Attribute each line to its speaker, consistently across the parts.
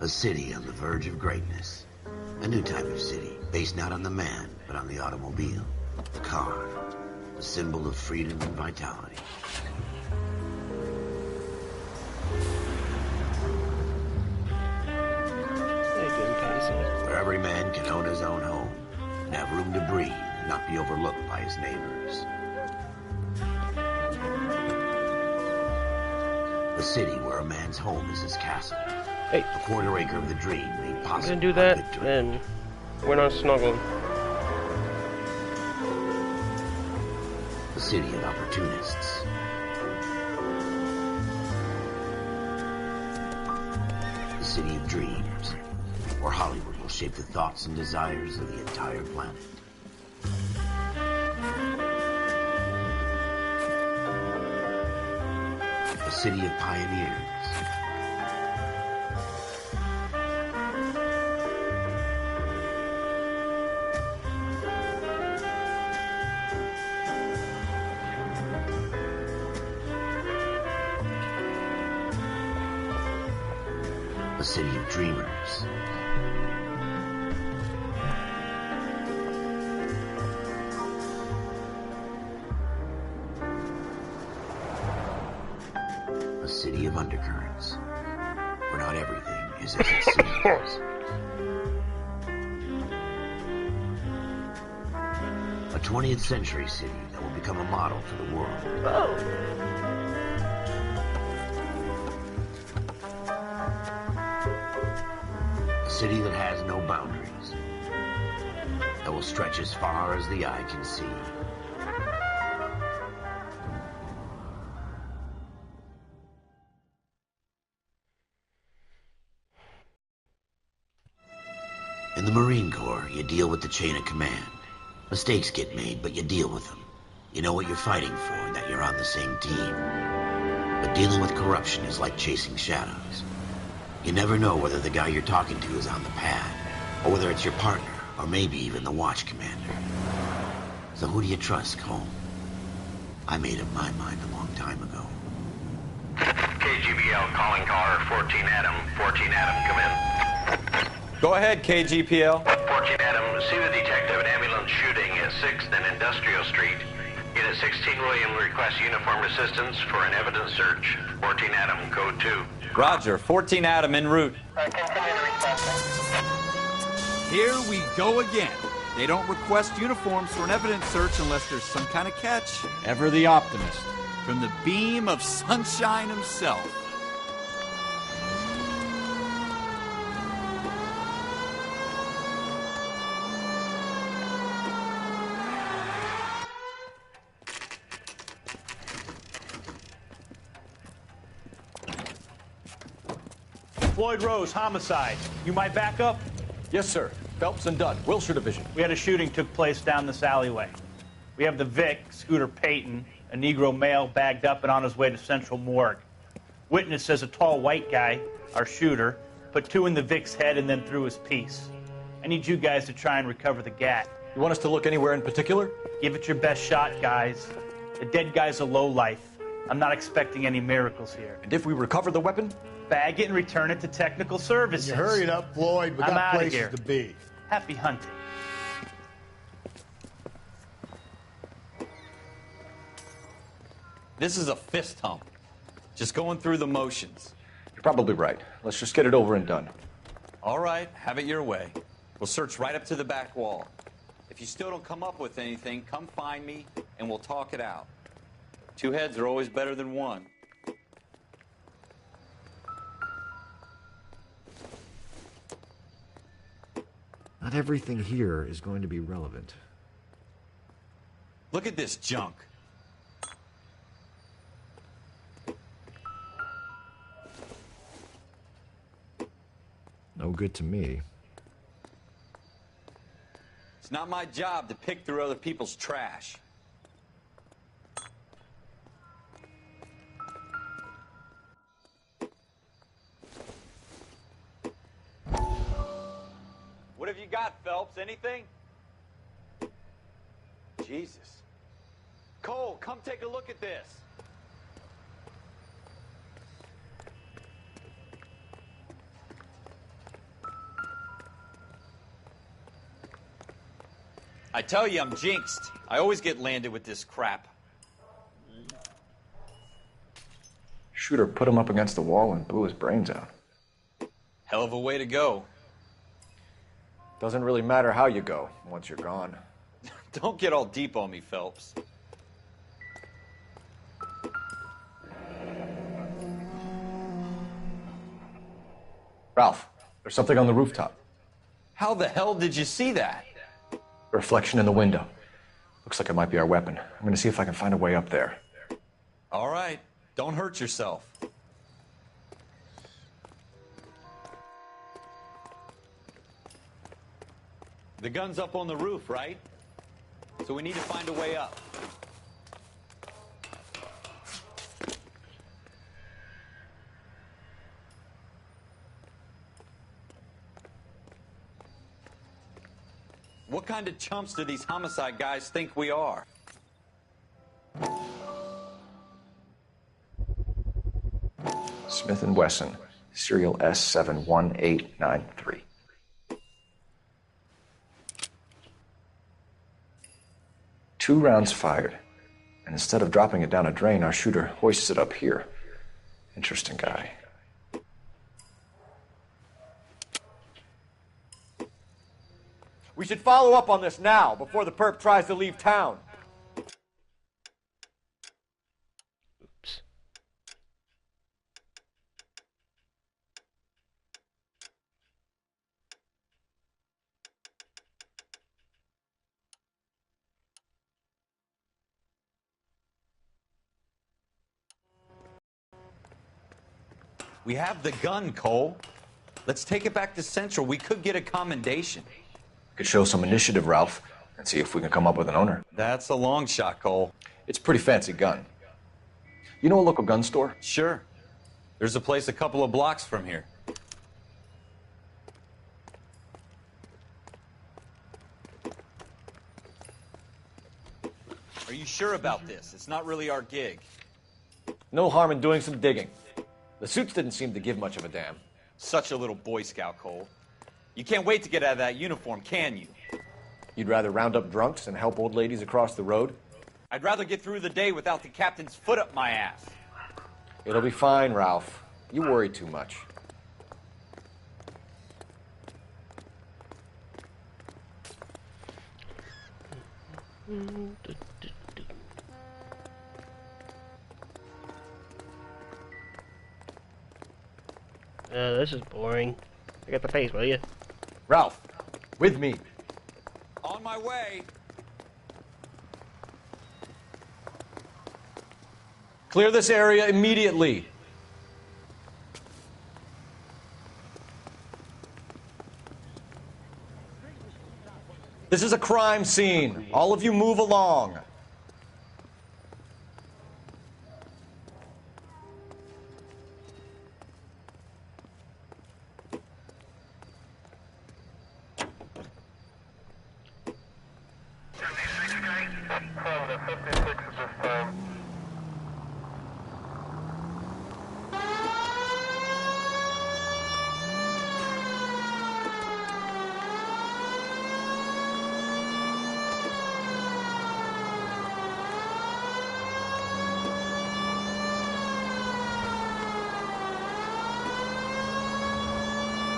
Speaker 1: A city on the verge of greatness. A new type of city, based not on the man, but on the automobile. The car. The symbol of freedom and vitality. Where every man can own his own home, and have room to breathe, and not be overlooked by his neighbors. A city where a man's home is his castle.
Speaker 2: Hey.
Speaker 1: A quarter acre of the dream made possible.
Speaker 2: I'm gonna do that, and we're not snuggling.
Speaker 1: A city of opportunists. A city of dreams, where Hollywood will shape the thoughts and desires of the entire planet. A city of pioneers. A city of dreamers. A city of undercurrents, where not everything is as it seems. A 20th century city that will become a model for the world.
Speaker 2: Oh.
Speaker 1: A city that has no boundaries, that will stretch as far as the eye can see. In the Marine Corps, you deal with the chain of command. Mistakes get made, but you deal with them. You know what you're fighting for, and that you're on the same team. But dealing with corruption is like chasing shadows. You never know whether the guy you're talking to is on the pad, or whether it's your partner, or maybe even the watch commander. So who do you trust, Cole? I made up my mind a long time ago.
Speaker 3: KGBL calling caller 14 Adam. 14 Adam, come in.
Speaker 4: Go ahead, KGPL.
Speaker 3: 14 Adam, see the detective an ambulance shooting at 6th and Industrial Street. Unit 16 William requests uniformed assistance for an evidence search. 14 Adam, code 2.
Speaker 4: Roger, 14 Adam en route.
Speaker 3: Continue to request.
Speaker 5: Here we go again. They don't request uniforms for an evidence search unless there's some kind of catch.
Speaker 6: Ever the optimist.
Speaker 5: From the beam of sunshine himself.
Speaker 7: Floyd Rose, homicide. You might back up?
Speaker 6: Yes, sir. Phelps and Dunn, Wilshire Division.
Speaker 7: We had a shooting took place down this alleyway. We have the Vic, Scooter Payton, a Negro male bagged up and on his way to Central Morgue. Witness says a tall white guy, our shooter, put 2 in the Vic's head and then threw his piece. I need you guys to try and recover the gat.
Speaker 6: You want us to look anywhere in particular?
Speaker 7: Give it your best shot, guys. The dead guy's a lowlife. I'm not expecting any miracles here.
Speaker 6: And if we recover the weapon?
Speaker 7: Bag it and return it to technical services.
Speaker 8: You hurry it up, Floyd. We
Speaker 7: I'm
Speaker 8: got
Speaker 7: outta
Speaker 8: places
Speaker 7: here.
Speaker 8: to be.
Speaker 7: Happy hunting.
Speaker 4: This is a fist hump. Just going through the motions.
Speaker 6: You're probably right. Let's just get it over and done.
Speaker 4: All right, have it your way. We'll search right up to the back wall. If you still don't come up with anything, come find me and we'll talk it out. 2 heads are always better than 1.
Speaker 9: Not everything here is going to be relevant.
Speaker 4: Look at this junk.
Speaker 9: No good to me.
Speaker 4: It's not my job to pick through other people's trash. What have you got, Phelps? Anything? Jesus. Cole, come take a look at this. I tell you, I'm jinxed. I always get landed with this crap.
Speaker 6: Shooter put him up against the wall and blew his brains out.
Speaker 4: Hell of a way to go.
Speaker 6: Doesn't really matter how you go once you're gone.
Speaker 4: Don't get all deep on me, Phelps.
Speaker 6: Ralph, there's something on the rooftop.
Speaker 4: How the hell did you see that?
Speaker 6: A reflection in the window. Looks like it might be our weapon. I'm gonna see if I can find a way up there.
Speaker 4: All right. Don't hurt yourself. The gun's up on the roof, right? So we need to find a way up. What kind of chumps do these homicide guys think we are?
Speaker 6: Smith & Wesson, serial S71893. Two rounds fired, and instead of dropping it down a drain, our shooter hoists it up here. Interesting guy. We should follow up on this now, before the perp tries to leave town.
Speaker 2: Oops.
Speaker 4: We have the gun, Cole. Let's take it back to Central. We could get a commendation.
Speaker 6: Could show some initiative, Ralph, and see if we can come up with an owner.
Speaker 4: That's a long shot, Cole.
Speaker 6: It's a pretty fancy gun. You know a local gun store?
Speaker 4: Sure. There's a place a couple of blocks from here. Are you sure about this? It's not really our gig.
Speaker 6: No harm in doing some digging. The suits didn't seem to give much of a damn.
Speaker 4: Such a little Boy Scout, Cole. You can't wait to get out of that uniform, can you?
Speaker 6: You'd rather round up drunks and help old ladies across the road?
Speaker 4: I'd rather get through the day without the captain's foot up my ass.
Speaker 6: It'll be fine, Ralph. You worry too much.
Speaker 2: This is boring. I got the face, will you?
Speaker 6: Ralph, with me.
Speaker 4: On my way.
Speaker 6: Clear this area immediately. This is a crime scene. All of you move along.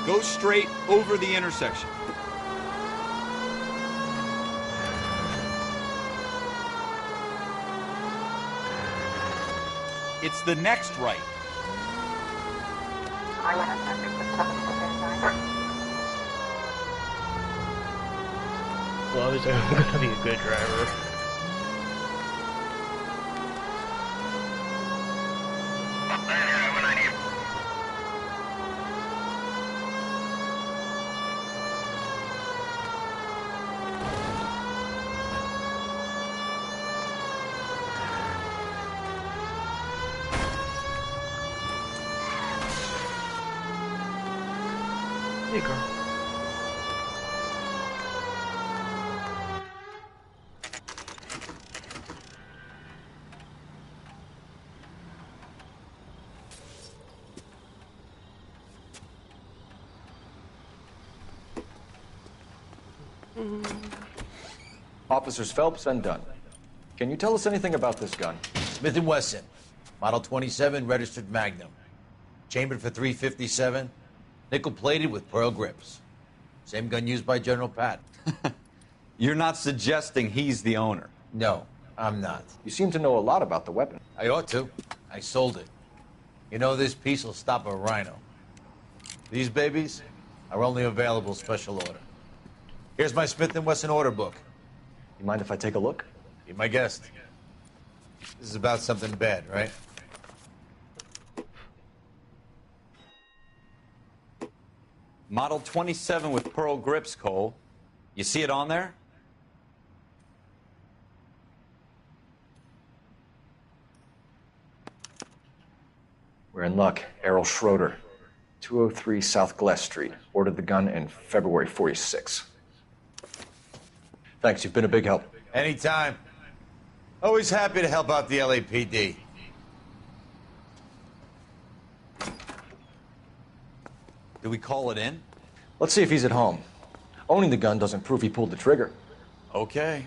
Speaker 5: Go straight over the intersection. It's the next right.
Speaker 2: Well, obviously I'm gonna be a good driver. Hey, girl.
Speaker 6: Officers Phelps and Dunn. Can you tell us anything about this gun?
Speaker 8: Smith & Wesson, Model 27, registered Magnum. Chambered for .357, nickel-plated with pearl grips. Same gun used by General Patton.
Speaker 4: You're not suggesting he's the owner?
Speaker 8: No, I'm not.
Speaker 6: You seem to know a lot about the weapon.
Speaker 8: I ought to. I sold it. You know, this piece will stop a rhino. These babies are only available special order. Here's my Smith & Wesson order book.
Speaker 6: You mind if I take a look?
Speaker 8: Be my guest. This is about something bad, right?
Speaker 4: Model 27 with pearl grips, Cole. You see it on there?
Speaker 6: We're in luck. Errol Schroeder, 203 South Glass Street. Ordered the gun in February '46. Thanks, you've been a big help.
Speaker 8: Anytime. Always happy to help out the LAPD.
Speaker 4: Do we call it in?
Speaker 6: Let's see if he's at home. Owning the gun doesn't prove he pulled the trigger.
Speaker 4: Okay.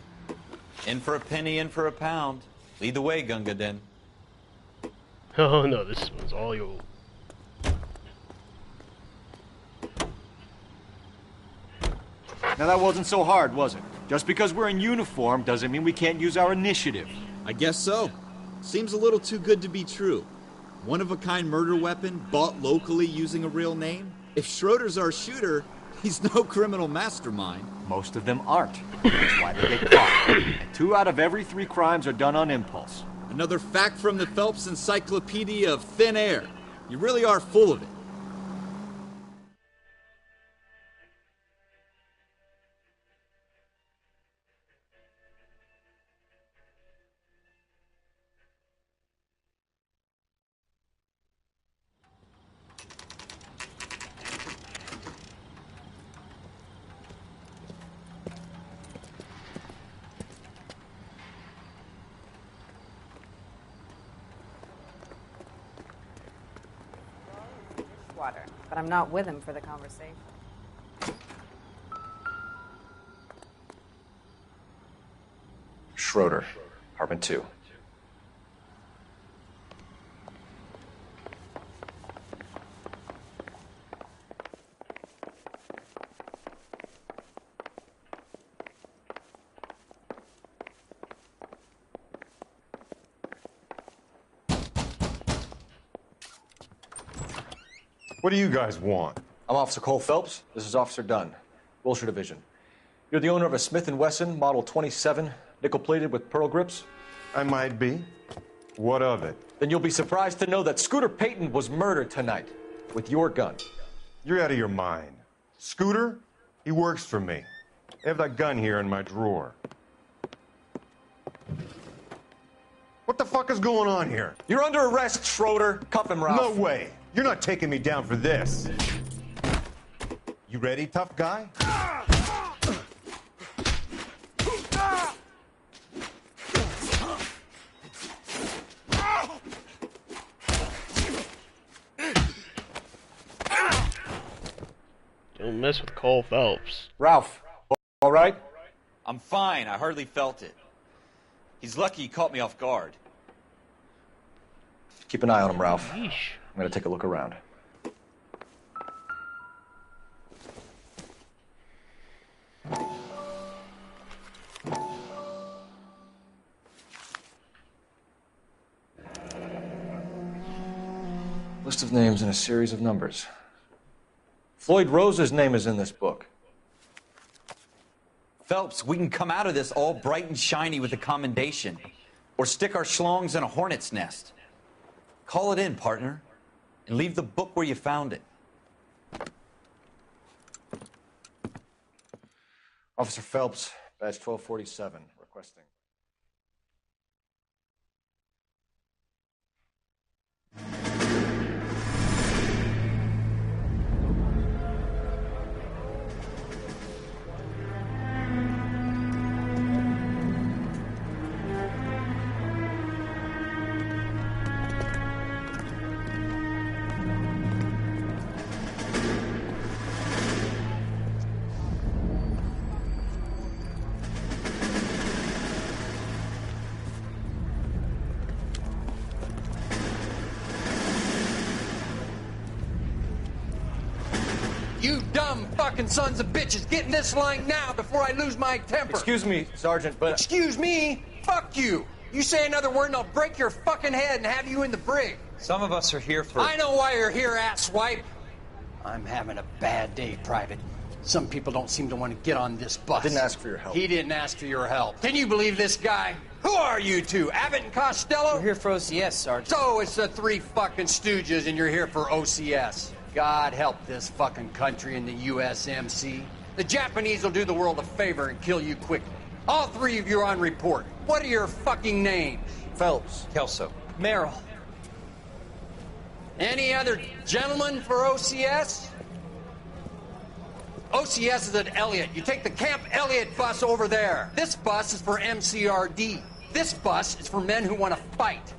Speaker 4: In for a penny, in for a pound. Lead the way, Gunga Din.
Speaker 2: Oh no, this one's all you.
Speaker 10: Now that wasn't so hard, was it? Just because we're in uniform doesn't mean we can't use our initiative.
Speaker 5: I guess so. Seems a little too good to be true. One-of-a-kind murder weapon, bought locally using a real name? If Schroeder's our shooter, he's no criminal mastermind.
Speaker 10: Most of them aren't. That's why they get caught. And 2 out of every 3 crimes are done on impulse.
Speaker 5: Another fact from the Phelps Encyclopedia of Thin Air. You really are full of it.
Speaker 11: But I'm not with him for the conversation.
Speaker 6: Schroeder, apartment 2.
Speaker 12: What do you guys want?
Speaker 6: I'm Officer Cole Phelps. This is Officer Dunn, Wilshire Division. You're the owner of a Smith & Wesson Model 27, nickel-plated with pearl grips?
Speaker 12: I might be. What of it?
Speaker 6: Then you'll be surprised to know that Scooter Payton was murdered tonight with your gun.
Speaker 12: You're out of your mind. Scooter? He works for me. I have that gun here in my drawer. What the fuck is going on here?
Speaker 6: You're under arrest, Schroeder. Cuff him, Ralph.
Speaker 12: No way. You're not taking me down for this. You ready, tough guy?
Speaker 2: Don't mess with Cole Phelps.
Speaker 6: Ralph, all right?
Speaker 4: I'm fine. I hardly felt it. He's lucky he caught me off guard.
Speaker 6: Keep an eye on him, Ralph.
Speaker 2: Yeesh.
Speaker 6: I'm going to take a look around. List of names and a series of numbers. Floyd Rose's name is in this book.
Speaker 4: Phelps, we can come out of this all bright and shiny with a commendation. Or stick our schlongs in a hornet's nest. Call it in, partner. And leave the book where you found it.
Speaker 6: Officer Phelps, badge 1247, requesting.
Speaker 13: You dumb fucking sons of bitches, get in this line now before I lose my temper.
Speaker 8: Excuse me, Sergeant, but...
Speaker 13: Excuse me? Fuck you. You say another word and I'll break your fucking head and have you in the brig.
Speaker 4: Some of us are here for...
Speaker 13: I know why you're here, asswipe. I'm having a bad day, Private. Some people don't seem to want to get on this bus.
Speaker 6: I didn't ask for your help.
Speaker 13: He didn't ask for your help. Can you believe this guy? Who are you two? Abbott and Costello?
Speaker 14: We're here for OCS, Sergeant.
Speaker 13: So it's the three fucking stooges and you're here for OCS. God help this fucking country and the USMC. The Japanese will do the world a favor and kill you quickly. All three of you are on report. What are your fucking names?
Speaker 6: Phelps.
Speaker 4: Kelso.
Speaker 14: Merrill.
Speaker 13: Any other gentlemen for OCS? OCS is at Elliott. You take the Camp Elliott bus over there. This bus is for MCRD. This bus is for men who want to fight.